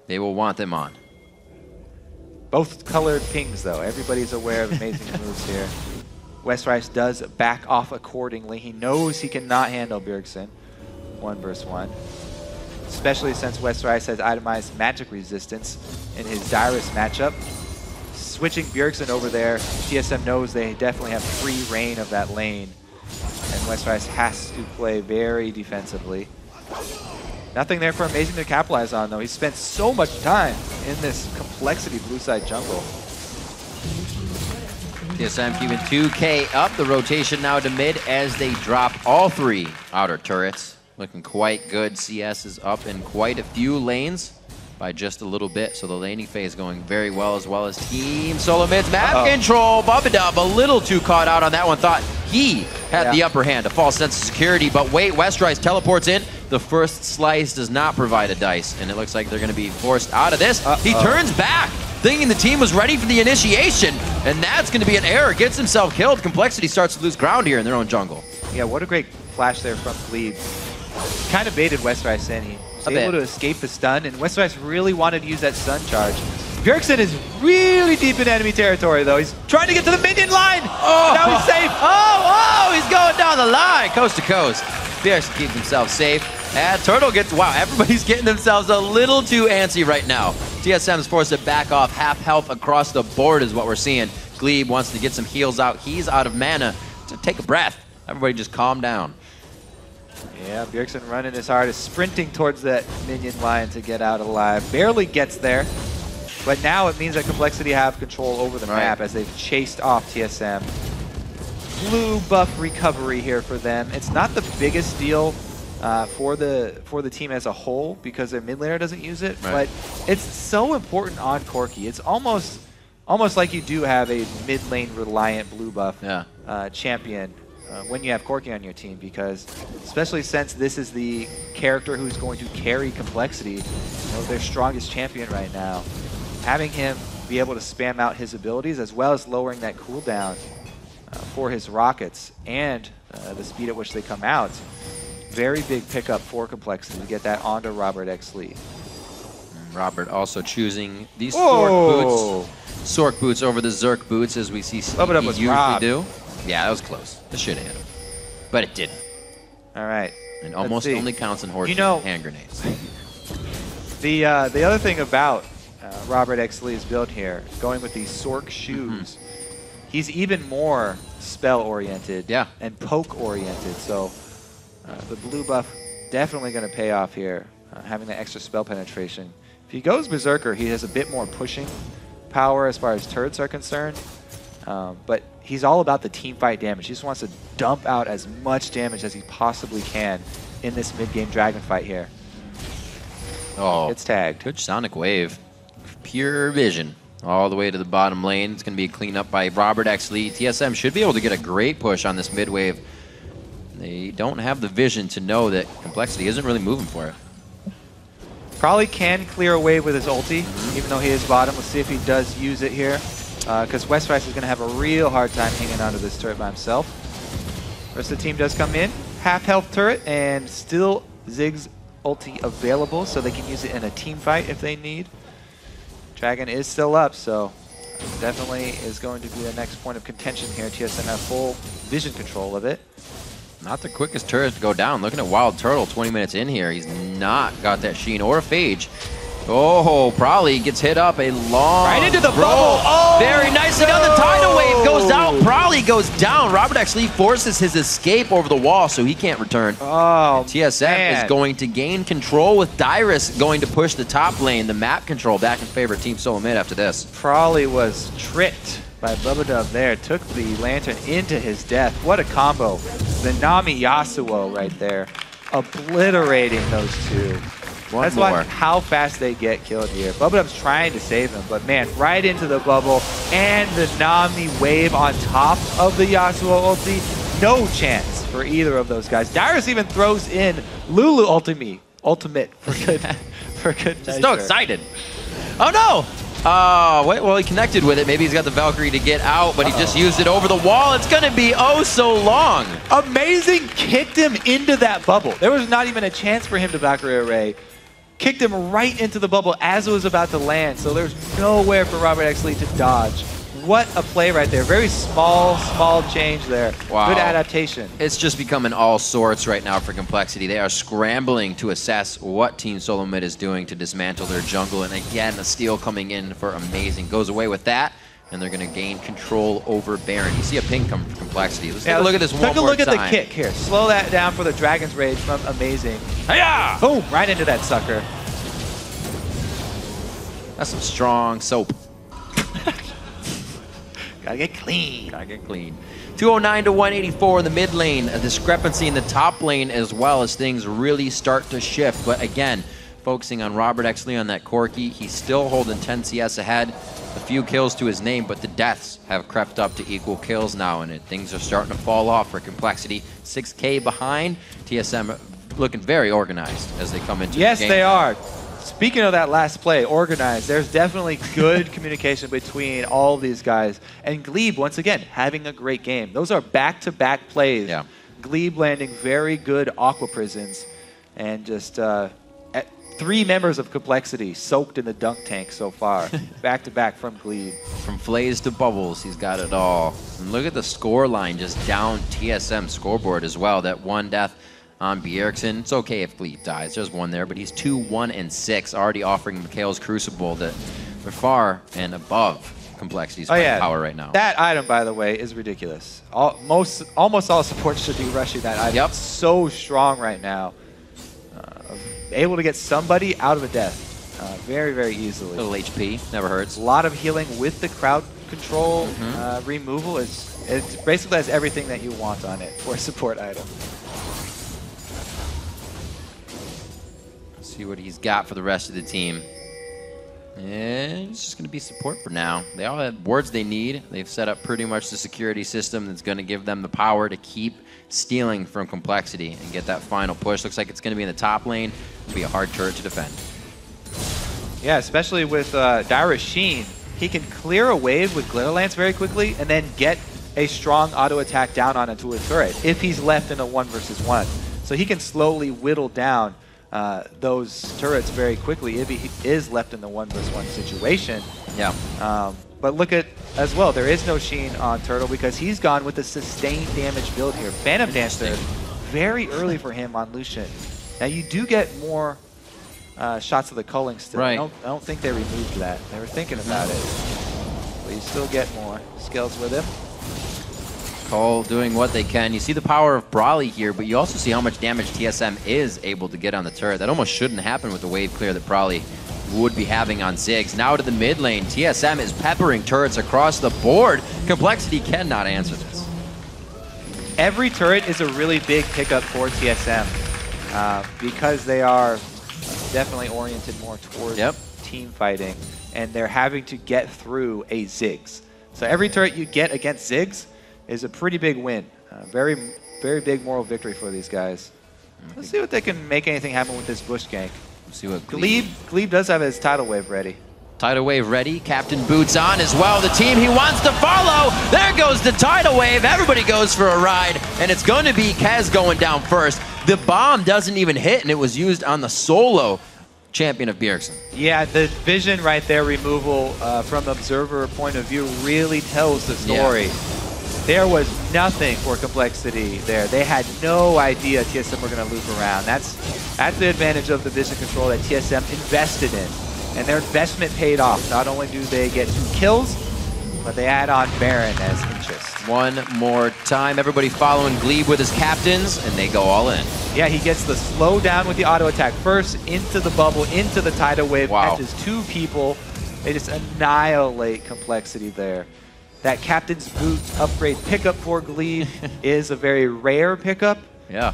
They will want them on. Both colored pings, though. Everybody's aware of Amazing moves here. Westrice does back off accordingly. He knows he cannot handle Bjergsen 1 versus 1. Especially since Westrice has itemized magic resistance in his Dyrus matchup. Switching Bjergsen over there, TSM knows they definitely have free reign of that lane. And Westrice has to play very defensively. Nothing there for Amazing to capitalize on, though. He spent so much time in this Complexity blue side jungle. TSM keeping 2K up. The rotation now to mid as they drop all 3 outer turrets. Looking quite good. CS is up in quite a few lanes by just a little bit. So the laning phase going very well, as Team Solo Mid's map control. Bubbadub a little too caught out on that one. Thought he had the upper hand, a false sense of security. But wait, Westrice teleports in. The first slice does not provide a dice. And it looks like they're going to be forced out of this. He turns back, thinking the team was ready for the initiation. And that's going to be an error. Gets himself killed. Complexity starts to lose ground here in their own jungle. Yeah, what a great flash there from Glebe. Kind of baited Westrice in. He was able to escape the stun, and Westrice really wanted to use that stun charge. Bjergsen is really deep in enemy territory, though. He's trying to get to the minion line. Now he's safe. He's going down the line, coast to coast. Bjergsen keeps himself safe. And Turtle gets, wow, everybody's getting themselves a little too antsy right now. TSM is forced to back off. Half health across the board is what we're seeing. Glebe wants to get some heals out. He's out of mana. So take a breath. Everybody just calm down. Yeah, Bjergsen running his hardest, sprinting towards that minion line to get out alive. Barely gets there, but now it means that Complexity have control over the map as they've chased off TSM. Blue buff recovery here for them. It's not the biggest deal for the team as a whole because their mid laner doesn't use it, but it's so important on Corki. It's almost like you do have a mid lane reliant blue buff champion when you have Corki on your team, because especially since this is the character who's going to carry Complexity, their strongest champion right now, having him be able to spam out his abilities as well as lowering that cooldown for his rockets and the speed at which they come out, very big pickup for Complexity to get that onto ROBERTxLEE. Robert also choosing these Sork boots over the Zerk boots, as we see Sneaky usually do. Yeah, that was close. This should have hit him, but it didn't. All right. And almost only counts in horse hand grenades. The other thing about ROBERTxLEE's build here, going with these Sork shoes, he's even more spell-oriented and poke-oriented. So the blue buff definitely going to pay off here, having the extra spell penetration. If he goes Berserker, he has a bit more pushing power as far as turrets are concerned. But he's all about the team fight damage. He just wants to dump out as much damage as he possibly can in this mid-game dragon fight here. Oh, it's tagged. Good Sonic Wave. Pure vision. All the way to the bottom lane. It's going to be a cleanup by ROBERTxLEE. TSM should be able to get a great push on this mid wave. They don't have the vision to know that Complexity isn't really moving for it. Probably can clear a wave with his ulti, even though he is bottom. Let's see if he does use it here, because Westrice is going to have a real hard time hanging onto this turret by himself. Rest of the team does come in. Half health turret, and still Zig's ulti available, so they can use it in a team fight if they need. Dragon is still up, so definitely is going to be the next point of contention here. TSM have full vision control of it. Not the quickest turret to go down. Looking at WildTurtle 20 minutes in here. He's not got that Sheen or a Phage. Oh, probably gets hit up a long right into the bubble. Oh, very nicely done. The tidal wave goes out. Probably goes down. ROBERTxLEE forces his escape over the wall, so he can't return. Oh, TSM is going to gain control with Dyrus going to push the top lane. The map control back in favor of Team Solo Mid after this. Probably was tricked by Bubbadub there. Took the lantern into his death. What a combo. The Nami Yasuo right there. Obliterating those two. That's how fast they get killed here. Bubbadub's trying to save him, but man, right into the bubble and the Nami wave on top of the Yasuo ulti. No chance for either of those guys. Dyrus even throws in Lulu ultimate for good Just so excited. Oh no! Wait, well, he connected with it. Maybe he's got the Valkyrie to get out, but he just used it over the wall. It's going to be oh so long. Amazing kicked him into that bubble. There was not even a chance for him to Valkyrie array. Kicked him right into the bubble as it was about to land, so there's nowhere for ROBERTxLEE to dodge. What a play right there. Very small change there. Wow. Good adaptation. It's just becoming all sorts right now for Complexity. They are scrambling to assess what Team Solo Mid is doing to dismantle their jungle. And again, the steal coming in for amazing. Goes away with that, and they're going to gain control over Baron. You see a ping come from Complexity. Let's take a look at this one more time. Take a look at the kick here. Slow that down for the Dragon's Rage from Amazing. Hiya! Boom! Right into that sucker. That's some strong soap. Gotta get clean. Gotta get clean. 209 to 184 in the mid lane. A discrepancy in the top lane as well as things really start to shift. But again, focusing on ROBERTxLEE on that Corki, he's still holding 10 CS ahead. A few kills to his name, but the deaths have crept up to equal kills now, and things are starting to fall off for Complexity. 6K behind. TSM looking very organized as they come into the game. Yes, they are. Speaking of that last play, organized, there's definitely good communication between all of these guys. And Gleeb, once again, having a great game. Those are back-to-back plays. Yeah. Gleeb landing very good Aqua Prisons. And just 3 members of Complexity soaked in the dunk tank so far. Back-to-back from Gleeb. From Flays to Bubbles, he's got it all. And look at the score line just down TSM scoreboard as well. That 1 death on Bjergsen. It's okay if Gleeb dies. There's 1 there, but he's 2, 1, and 6, already offering Mikhail's Crucible that they're far and above Complexity's power right now. That item, by the way, is ridiculous. Almost all supports should be rushing that item. Yep. It's so strong right now. Able to get somebody out of a death very, very easily. Little HP, never hurts. A lot of healing with the crowd control removal. It basically has everything that you want on it for a support item. See what he's got for the rest of the team. And it's just going to be support for now. They all have wards they need. They've set up pretty much the security system that's going to give them the power to keep stealing from Complexity and get that final push. Looks like it's going to be in the top lane. It'll be a hard turret to defend. Yeah, especially with Dyrus Sheen. He can clear a wave with Glitter Lance very quickly and then get a strong auto attack down onto a turret if he's left in a 1 versus 1. So he can slowly whittle down those turrets very quickly if he is left in the 1 versus 1 situation. Yeah. But look at, as well, there is no Sheen on Turtle because he's gone with the sustained damage build here. Phantom Dancer, very early for him on Lucian. Now you do get more shots of the culling still. Right. I don't think they removed that. They were thinking about it. But you still get more skills with him. COL doing what they can. You see the power of Brawley here, but you also see how much damage TSM is able to get on the turret. That almost shouldn't happen with the wave clear that Brawley would be having on Ziggs. Now to the mid lane. TSM is peppering turrets across the board. Complexity cannot answer this. Every turret is a really big pickup for TSM because they are definitely oriented more towards team fighting, and they're having to get through a Ziggs. So every turret you get against Ziggs is a pretty big win. Very, very big moral victory for these guys. Let's see what they can make anything happen with this bush gank. Let's see what Gleeb does have his tidal wave ready. Tidal wave ready. Captain Boots on as well. The team he wants to follow. There goes the tidal wave. Everybody goes for a ride, and it's going to be Kez going down first. The bomb doesn't even hit, and it was used on the solo champion of Bjergsen. Yeah, the vision right there, removal from the observer point of view really tells the story. Yeah. There was nothing for Complexity there. They had no idea TSM were going to loop around. That's the advantage of the vision control that TSM invested in. And their investment paid off. Not only do they get 2 kills, but they add on Baron as interest. One more time. Everybody following Gleeb with his captains, and they go all in. Yeah, he gets the slow down with the auto attack first, into the bubble, into the tidal wave, catches 2 people. They just annihilate Complexity there. That Captain's Boot upgrade pickup for Gleeb is a very rare pickup. Yeah.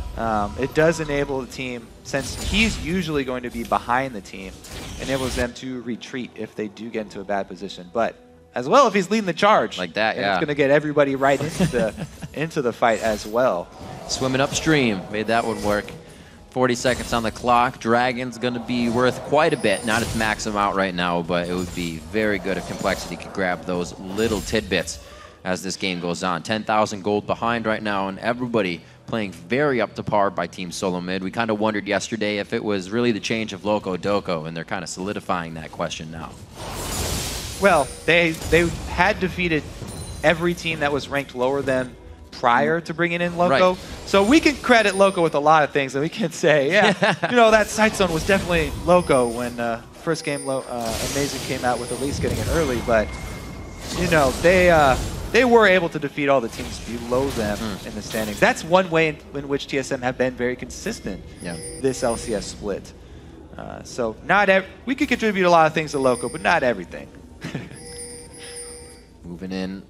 It does enable the team, since he's usually going to be behind the team, enables them to retreat if they do get into a bad position. But as well, if he's leading the charge. Like that, it's going to get everybody right into the fight as well. Swimming upstream, made that one work. 40 seconds on the clock. Dragon's going to be worth quite a bit. Not its max amount right now, but it would be very good if Complexity could grab those little tidbits as this game goes on. 10,000 gold behind right now, and everybody playing very up to par by Team Solo Mid. We kind of wondered yesterday if it was really the change of Loco Doco, and they're kind of solidifying that question now. Well, they had defeated every team that was ranked lower than prior to bringing in Loco. Right. So we can credit Loco with a lot of things, and we can say, yeah, you know, that Sight Zone was definitely Loco when first game Amazing came out with Elise getting it early, but, you know, they were able to defeat all the teams below them in the standings. That's one way in which TSM have been very consistent this LCS split. So we could contribute a lot of things to Loco, but not everything. Moving in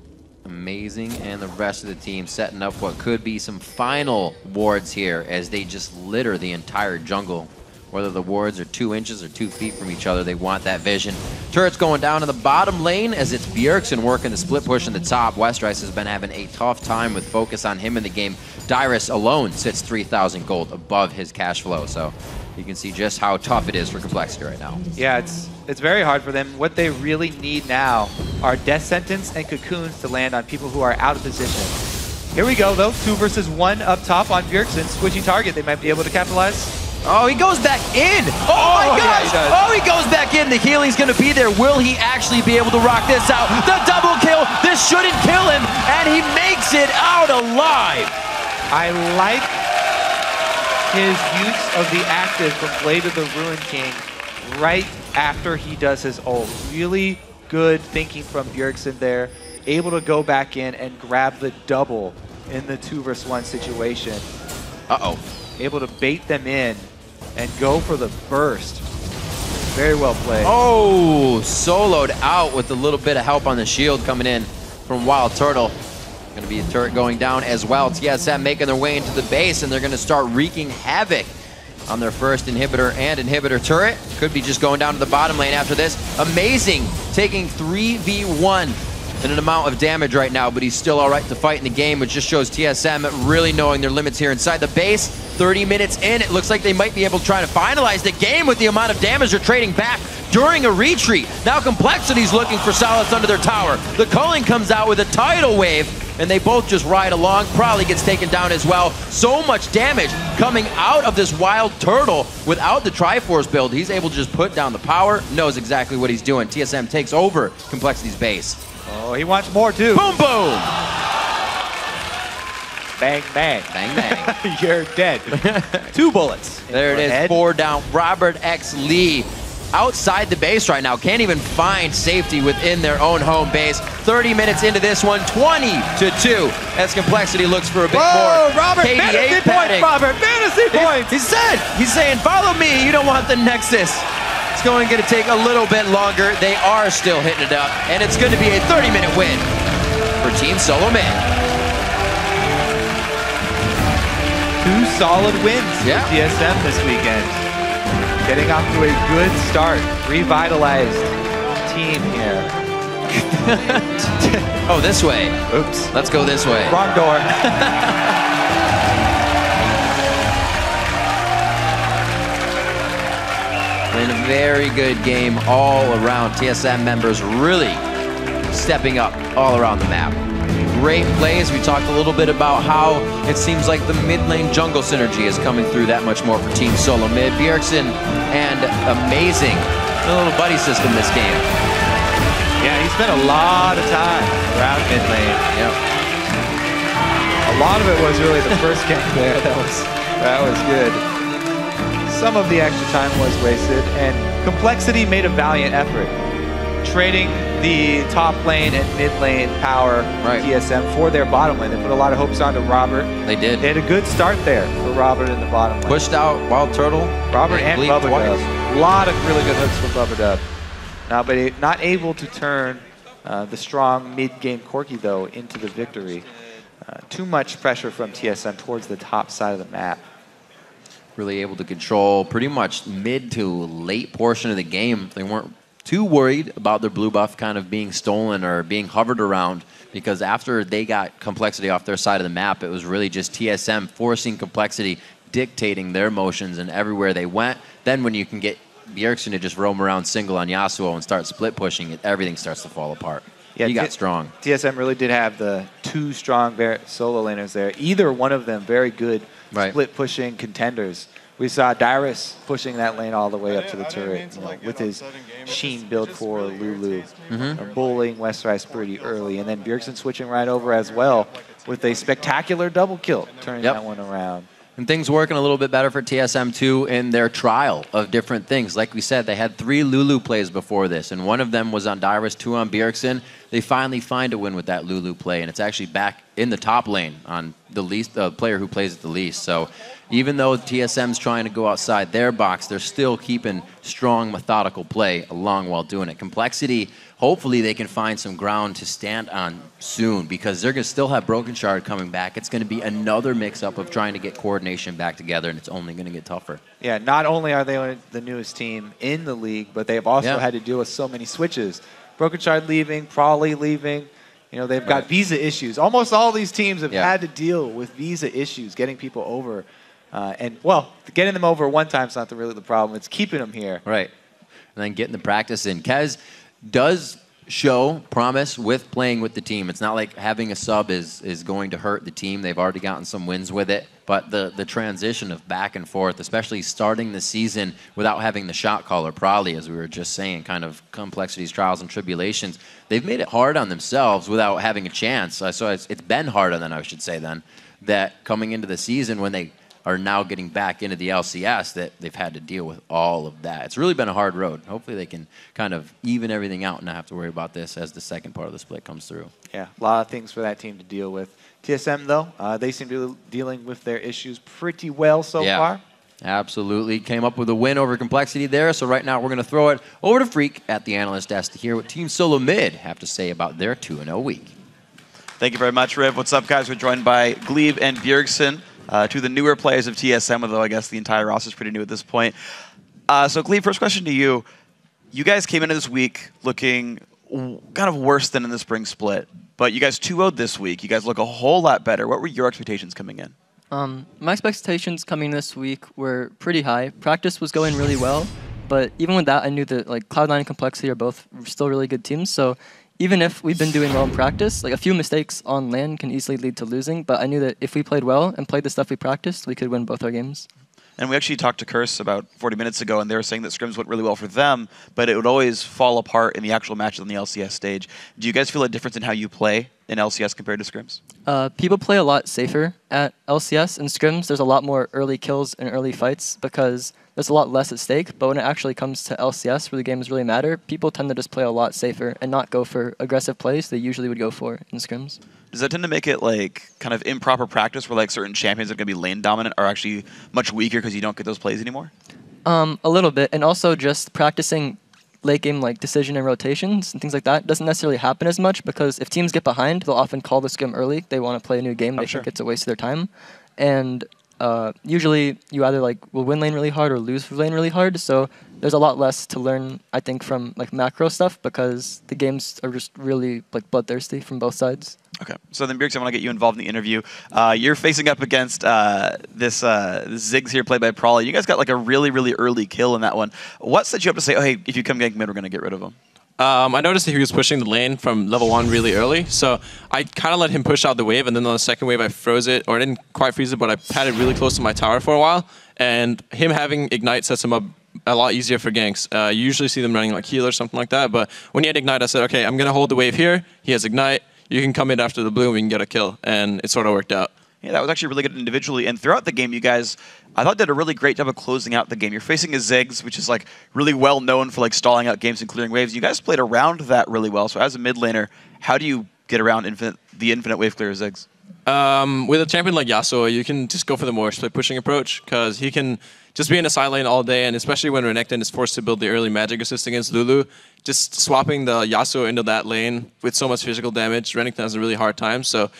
Amazing, and the rest of the team setting up what could be some final wards here as they just litter the entire jungle. Whether the wards are 2 inches or 2 feet from each other, they want that vision. Turrets going down in the bottom lane as it's Bjergsen working the split push in the top. Westrice has been having a tough time with focus on him in the game. Dyrus alone sits 3,000 gold above his cash flow, so you can see just how tough it is for Complexity right now. Yeah, it's very hard for them. What they really need now are Death Sentence and Cocoons to land on people who are out of position. Here we go, though. 2 versus 1 up top on Bjergsen. Squishy target. They might be able to capitalize. Oh, he goes back in. Oh my gosh. Yeah, he goes back in. The healing's going to be there. Will he actually be able to rock this out? The double kill. This shouldn't kill him. And he makes it out alive. I like his use of the active from Blade of the Ruin King right after he does his ult. Really good thinking from Bjergsen there. Able to go back in and grab the double in the 2 versus 1 situation. Uh-oh. Able to bait them in and go for the burst. Very well played. Oh, soloed out with a little bit of help on the shield coming in from WildTurtle. Going to be a turret going down as well. TSM making their way into the base, and they're going to start wreaking havoc on their first inhibitor and inhibitor turret. Could be just going down to the bottom lane after this. Amazing, taking 3v1 in an amount of damage right now, but he's still all right to fight in the game, which just shows TSM really knowing their limits here inside the base. 30 minutes in, it looks like they might be able to try to finalize the game with the amount of damage they're trading back during a retreat. Now Complexity's looking for solace under their tower. The culling comes out with a tidal wave, and they both just ride along. Probably gets taken down as well. So much damage coming out of this WildTurtle without the Triforce build. He's able to just put down the power, knows exactly what he's doing. TSM takes over Complexity's base. Oh, he wants more too. Boom, boom. Bang, bang. Bang, bang. You're dead. 2 bullets. There it is, head. 4 down. ROBERTxLEE outside the base right now. Can't even find safety within their own home base. 30 minutes into this one, 20-2. As Complexity looks for a bit more. Robert, KDA fantasy padding. points, Robert, fantasy points. He's saying, follow me, you don't want the Nexus. It's going to take a little bit longer. They are still hitting it up, and it's going to be a 30-minute win for Team Solo Mid. 2 solid wins for TSM this weekend. Getting off to a good start. Revitalized team here. Oh, this way. Oops. Let's go this way. Wrong door. And a very good game all around. TSM members really stepping up all around the map. Great plays. We talked a little bit about how it seems like the mid lane jungle synergy is coming through that much more for Team Solo Mid. Bjergsen and amazing little buddy system this game. Yeah, he spent a lot of time around mid lane. Yep. A lot of it was really the first game there. That was good. Some of the extra time was wasted, and Complexity made a valiant effort, trading the top lane and mid lane power TSM for their bottom lane. They put a lot of hopes onto Robert. They did. They had a good start there for Robert in the bottom lane. Pushed out WildTurtle. Robert and Bubbadub. A lot of really good hooks for Bubbadub. Now, but not able to turn the strong mid-game Corki, though, into the victory. Too much pressure from TSM towards the top side of the map. Really able to control pretty much mid to late portion of the game. They weren't too worried about their blue buff kind of being stolen or being hovered around, because after they got Complexity off their side of the map, it was really just TSM forcing Complexity, dictating their motions, and everywhere they went. Then when you can get Bjergsen to just roam around single on Yasuo and start split pushing, everything starts to fall apart. Yeah, he got strong. TSM really did have the 2 strong solo laners there. Either one of them very good split pushing contenders. We saw Dyrus pushing that lane all the way up to the turret, with his Sheen build for Lulu, bullying Westrice pretty early, and then Bjergsen switching right over as well with a spectacular double kill, turning that one around. And things working a little bit better for TSM too in their trial of different things. Like we said, they had 3 Lulu plays before this, and one of them was on Dyrus, 2 on Bjergsen. they finally find a win with that Lulu play, and it's actually back in the top lane on the player who plays it the least. So even though TSM's trying to go outside their box, they're still keeping strong, methodical play along while doing it. Complexity, hopefully they can find some ground to stand on soon, because they're going to still have Brokenshard coming back. It's going to be another mix-up of trying to get coordination back together, and it's only going to get tougher. Yeah, not only are they the newest team in the league, but they've also had to deal with so many switches. Brokenshard leaving, Prawley leaving. You know, they've got visa issues. Almost all these teams have had to deal with visa issues, getting people over. And, well, getting them over one time is not really the problem. It's keeping them here. Right. And then getting the practice in. Kez does show promise with playing with the team. It's not like having a sub is going to hurt the team. They've already gotten some wins with it. But the transition of back and forth, especially starting the season without having the shot caller, probably, as we were just saying, kind of complexities, trials, and tribulations, they've made it hard on themselves without having a chance. So it's been hard on them, I should say, then, that coming into the season when they are now getting back into the LCS, that they've had to deal with all of that. It's really been a hard road. Hopefully they can kind of even everything out and not have to worry about this as the second part of the split comes through. Yeah, a lot of things for that team to deal with. TSM, though, they seem to be dealing with their issues pretty well so far. Absolutely. Came up with a win over Complexity there. So right now we're going to throw it over to Freak at the analyst desk to hear what Team Solo Mid have to say about their 2-0 week. Thank you very much, Riv. What's up, guys? We're joined by Gleeb and Bjergsen, two of the newer players of TSM, although I guess the entire roster is pretty new at this point. So, Gleeb, first question to you. You guys came into this week looking kind of worse than in the spring split, but you guys 2-0'd this week. You guys look a whole lot better. What were your expectations coming in? My expectations coming this week were pretty high. Practice was going really well, but even with that, I knew that like Cloud9 and Complexity are both still really good teams. So even if we've been doing well in practice, like a few mistakes on LAN can easily lead to losing. But I knew that if we played well and played the stuff we practiced, we could win both our games. And we actually talked to Curse about 40 minutes ago, and they were saying that scrims went really well for them, but it would always fall apart in the actual matches on the LCS stage. Do you guys feel a difference in how you play in LCS compared to scrims? People play a lot safer at LCS. In scrims, there's a lot more early kills and early fights because there's a lot less at stake. But when it actually comes to LCS, where the games really matter, people tend to just play a lot safer and not go for aggressive plays they usually would go for in scrims. Does that tend to make it like kind of improper practice where like certain champions that are going to be lane dominant are actually much weaker because you don't get those plays anymore? A little bit, and also just practicing late game like decision and rotations and things like that doesn't necessarily happen as much because if teams get behind, they'll often call the scrim early. They want to play a new game. They think it's a waste of their time, and usually you either like will win lane really hard or lose lane really hard. So there's a lot less to learn, I think, from like macro stuff because the games are just really like bloodthirsty from both sides. Okay, so then Bjergsen, I want to get you involved in the interview. You're facing up against this Ziggs here played by Prawley. You guys got like a really, really early kill in that one. What set you up to say, oh, hey, if you come gank mid, we're going to get rid of him? I noticed that he was pushing the lane from level 1 really early, so I kind of let him push out the wave, and then on the second wave I froze it, or I didn't quite freeze it, but I had it really close to my tower for a while, and him having Ignite sets him up a lot easier for ganks. You usually see them running like heal or something like that, but when he had Ignite, I said, okay, I'm going to hold the wave here, he has Ignite, you can come in after the blue and we can get a kill, and it sort of worked out. Yeah, that was actually really good individually, and throughout the game, you guys, I thought, did a really great job of closing out the game. You're facing a Ziggs, which is like really well known for like stalling out games and clearing waves. You guys played around that really well. So as a mid laner, how do you get around the infinite wave clear of Ziggs? With a champion like Yasuo, you can just go for the more split pushing approach because he can just be in a side lane all day, and especially when Renekton is forced to build the early magic assist against Lulu, just swapping the Yasuo into that lane with so much physical damage, Renekton has a really hard time. So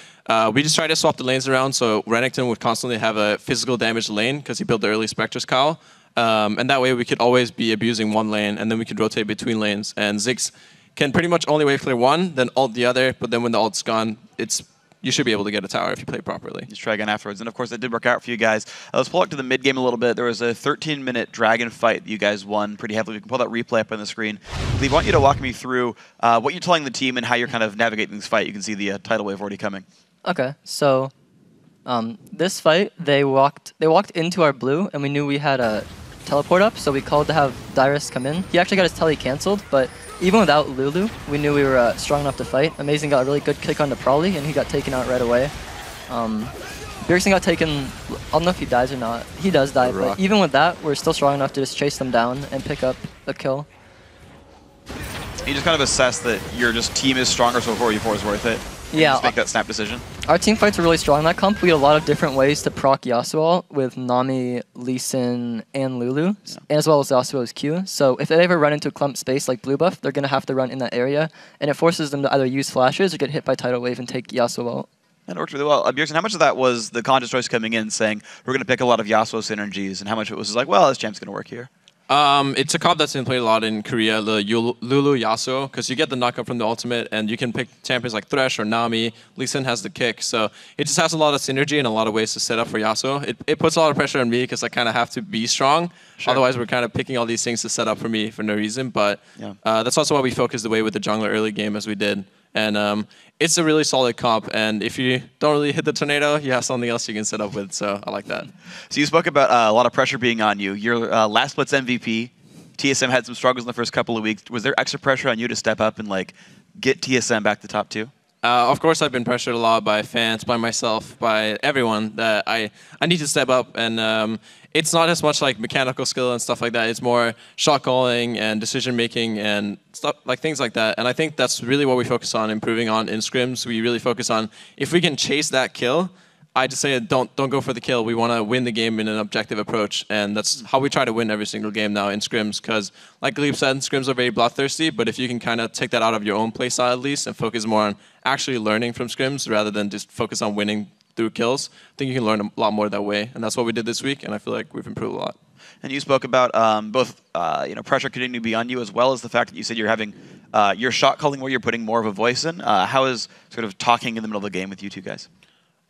we just tried to swap the lanes around so Renekton would constantly have a physical damage lane because he built the early Spectre's COL. And that way we could always be abusing one lane, and then we could rotate between lanes. And Ziggs can pretty much only wave clear one, then ult the other, but then when the ult's gone, you should be able to get a tower if you play properly. Just try again afterwards. And of course, that did work out for you guys. Let's pull up to the mid game a little bit. There was a 13-minute dragon fight you guys won pretty heavily. We can pull that replay up on the screen. Gleeb, I want you to walk me through what you're telling the team and how you're kind of navigating this fight. You can see the tidal wave already coming. Okay, so this fight, they walked into our blue, and we knew we had a teleport up, so we called to have Dyrus come in. He actually got his tele cancelled, but even without Lulu, we knew we were strong enough to fight. Amazing got a really good kick onto Prawley, and he got taken out right away. Bjergsen got taken, I don't know if he dies or not. He does die, but even with that, we're still strong enough to just chase them down and pick up a kill. You just kind of assess that your team is stronger, so 4v4 is worth it. Yeah. Just make that snap decision. Our team fights were really strong in that comp. We had a lot of different ways to proc Yasuo with Nami, Lee Sin, and Lulu, as well as Yasuo's Q. So if they ever run into a clump space like blue buff, they're going to have to run in that area, and it forces them to either use flashes or get hit by Tidal Wave and take Yasuo out. And it worked really well. Bjergsen, how much of that was the conscious choice coming in saying, we're going to pick a lot of Yasuo synergies, and how much of it was like, well, this champ's going to work here? It's a comp that's been played a lot in Korea, the Lulu Yasuo, because you get the knockup from the ultimate, and you can pick champions like Thresh or Nami. Lee Sin has the kick, so it just has a lot of synergy and a lot of ways to set up for Yasuo. It puts a lot of pressure on me because I kind of have to be strong. Sure. Otherwise, we're kind of picking all these things to set up for me for no reason. But that's also why we focused away with the jungler early game as we did. And it's a really solid comp, and if you don't really hit the tornado, you have something else you can set up with, so I like that. So you spoke about a lot of pressure being on you. Your last split's MVP. TSM had some struggles in the first couple of weeks. Was there extra pressure on you to step up and get TSM back to top 2? Of course, I've been pressured a lot by fans, by myself, by everyone that I need to step up. And it's not as much like mechanical skill and stuff like that. It's more shot calling and decision making and stuff like things like that. And I think that's really what we focus on improving on in scrims. We really focus on if we can chase that kill. I just say don't go for the kill. We want to win the game in an objective approach, and that's how we try to win every single game now in scrims. Because, like Gleeb said, scrims are very bloodthirsty. But if you can kind of take that out of your own playstyle at least and focus more on actually learning from scrims rather than just focus on winning through kills, I think you can learn a lot more that way. And that's what we did this week, and I feel like we've improved a lot. And you spoke about both pressure continuing to be on you, as well as the fact that you said you're having your shot calling where you're putting more of a voice in. How is sort of talking in the middle of the game with you two guys?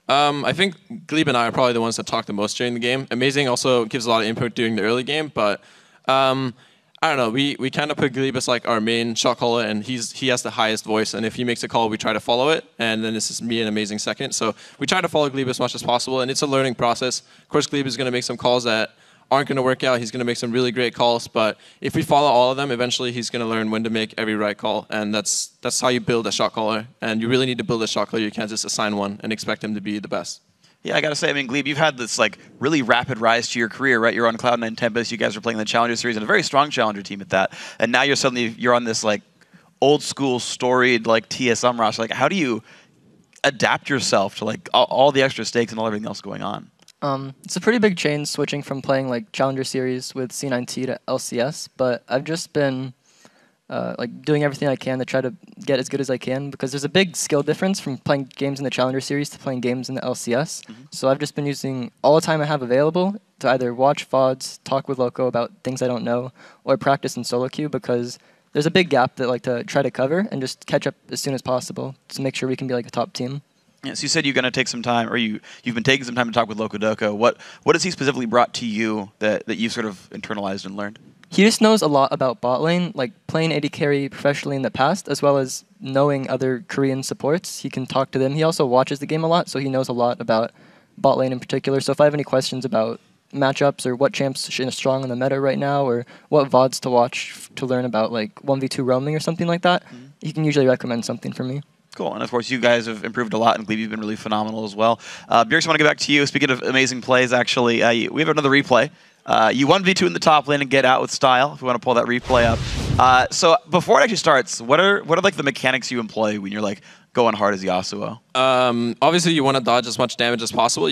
I think Gleeb and I are probably the ones that talk the most during the game. Amazing also gives a lot of input during the early game, but I don't know. We kind of put Gleeb as like our main shot caller, and he has the highest voice. And if he makes a call, we try to follow it. And then this is me and Amazing second. So we try to follow Gleeb as much as possible, and it's a learning process. Of course, Gleeb is going to make some calls that aren't going to work out. He's going to make some really great calls, but if we follow all of them, eventually he's going to learn when to make every right call, and that's how you build a shot caller. And you really need to build a shot caller. You can't just assign one and expect him to be the best. Yeah, I gotta say, I mean, Gleeb, you've had this really rapid rise to your career, right? You're on Cloud9 Tempest. You guys are playing the Challenger Series and a very strong Challenger team at that. And now you're on this old school storied TSM roster. How do you adapt yourself to all the extra stakes and everything else going on? It's a pretty big change switching from playing Challenger Series with C9T to LCS, but I've just been doing everything I can to try to get as good as I can, because there's a big skill difference from playing games in the Challenger Series to playing games in the LCS. So I've just been using all the time I have available to either watch VODs, talk with Loco about things I don't know, or practice in solo queue, because there's a big gap that to try to cover and just catch up as soon as possible to make sure we can be a top team. Yeah, so you said you're going to take some time, or you've been taking some time to talk with LocoDoco. What has he specifically brought to you that you sort of internalized and learned? He just knows a lot about bot lane, playing AD carry professionally in the past, as well as knowing other Korean supports. He can talk to them. He also watches the game a lot, so he knows a lot about bot lane in particular. So if I have any questions about matchups or what champs are strong in the meta right now, or what VODs to watch to learn about 1v2 roaming or something like that, he can usually recommend something for me. Cool, and of course you guys have improved a lot, and Gleeb, you've been really phenomenal as well. Bjergsen, I want to get back to you. Speaking of amazing plays, actually, we have another replay. You 1v2 in the top lane and get out with style, if you want to pull that replay up. So before it actually starts, what are the mechanics you employ when you're going hard as Yasuo? Obviously you want to dodge as much damage as possible.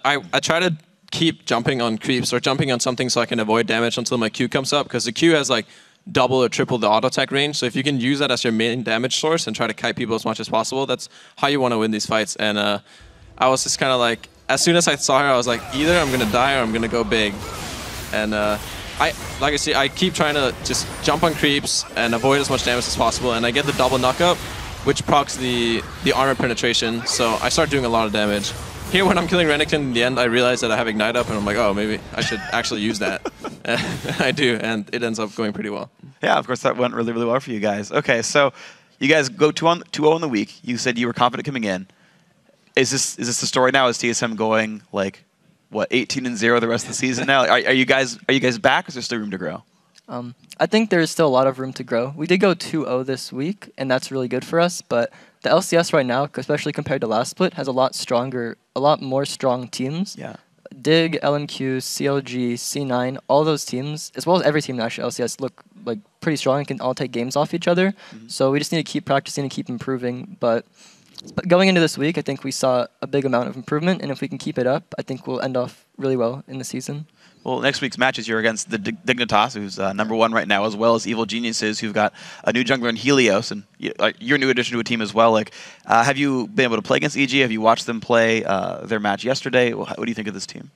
I try to keep jumping on creeps or jumping on something so I can avoid damage until my Q comes up, because the Q has double or triple the auto attack range. So if you can use that as your main damage source and try to kite people as much as possible, that's how you want to win these fights. And I was just kind of as soon as I saw her, I was either I'm going to die or I'm going to go big. And I keep trying to just jump on creeps and avoid as much damage as possible. And I get the double knock-up, which procs the armor penetration. So I start doing a lot of damage. Here, when I'm killing Renekton in the end, I realize that I have Ignite up, and I'm oh, maybe I should actually use that. And I do, and it ends up going pretty well. Yeah, of course, that went really, really well for you guys. Okay, so you guys go 2-0 in the week. You said you were confident coming in. Is this the story now? Is TSM going, 18-0 the rest of the season now? Are you guys back, or is there still room to grow? I think there's still a lot of room to grow. We did go 2-0 this week, and that's really good for us, but the LCS right now, especially compared to last split, has a lot more strong teams. Yeah. Dig, LMQ, CLG, C9, all those teams, as well as every team in actually LCS, look like pretty strong and can all take games off each other. So we just need to keep practicing and keep improving. But going into this week, I think we saw a big amount of improvement, and if we can keep it up, I think we'll end off really well in the season. Well, next week's matches, you're against the Dignitas, who's #1 right now, as well as Evil Geniuses, who've got a new jungler in Helios, and you're a new addition to a team as well. Like, have you been able to play against EG? Have you watched them play their match yesterday? What do you think of this team?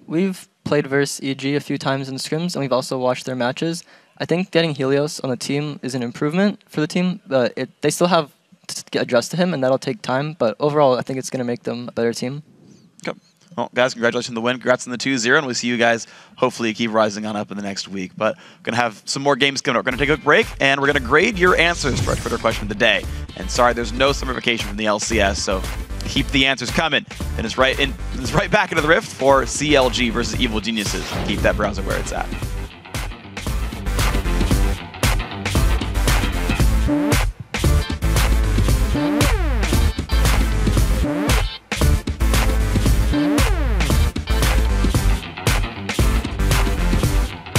We've played versus EG a few times in scrims, and we've also watched their matches. I think getting Helios on the team is an improvement for the team, but they still have to get adjusted to him, and that'll take time. But overall, I think it's going to make them a better team. Okay. Well, guys, congratulations on the win. Congrats on the 2-0, and we'll see you guys hopefully keep rising on up in the next week. But we're going to have some more games coming up. We're going to take a break, and we're going to grade your answers for our Twitter question of the day. And sorry, there's no summer vacation from the LCS, so keep the answers coming. And it's right back into the Rift for CLG versus Evil Geniuses. Keep that browser where it's at.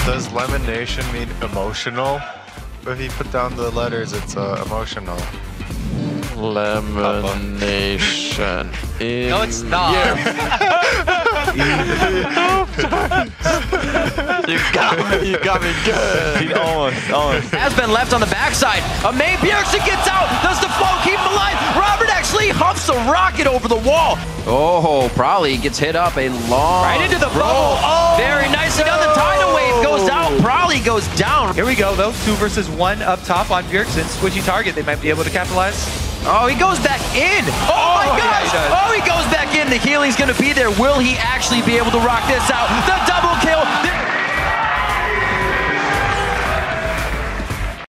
Does Lemonation mean emotional? If you put down the letters, it's emotional. Lemonation. No, it's not. You got me good. Almost. Has been left on the backside. Bjergsen gets out. Does the flow keep him alive? ROBERTxLEE humps a rocket over the wall. Oh, Probably gets hit up a long right into the bubble. Oh, very nicely done. The tidal wave goes out. Probably goes down. Here we go, though. 2 versus 1 up top on Bjergsen. Squishy target. They might be able to capitalize. Oh, he goes back in. Oh my gosh. Yeah, he goes back in. The healing's going to be there. Will he actually be able to rock this out? The double kill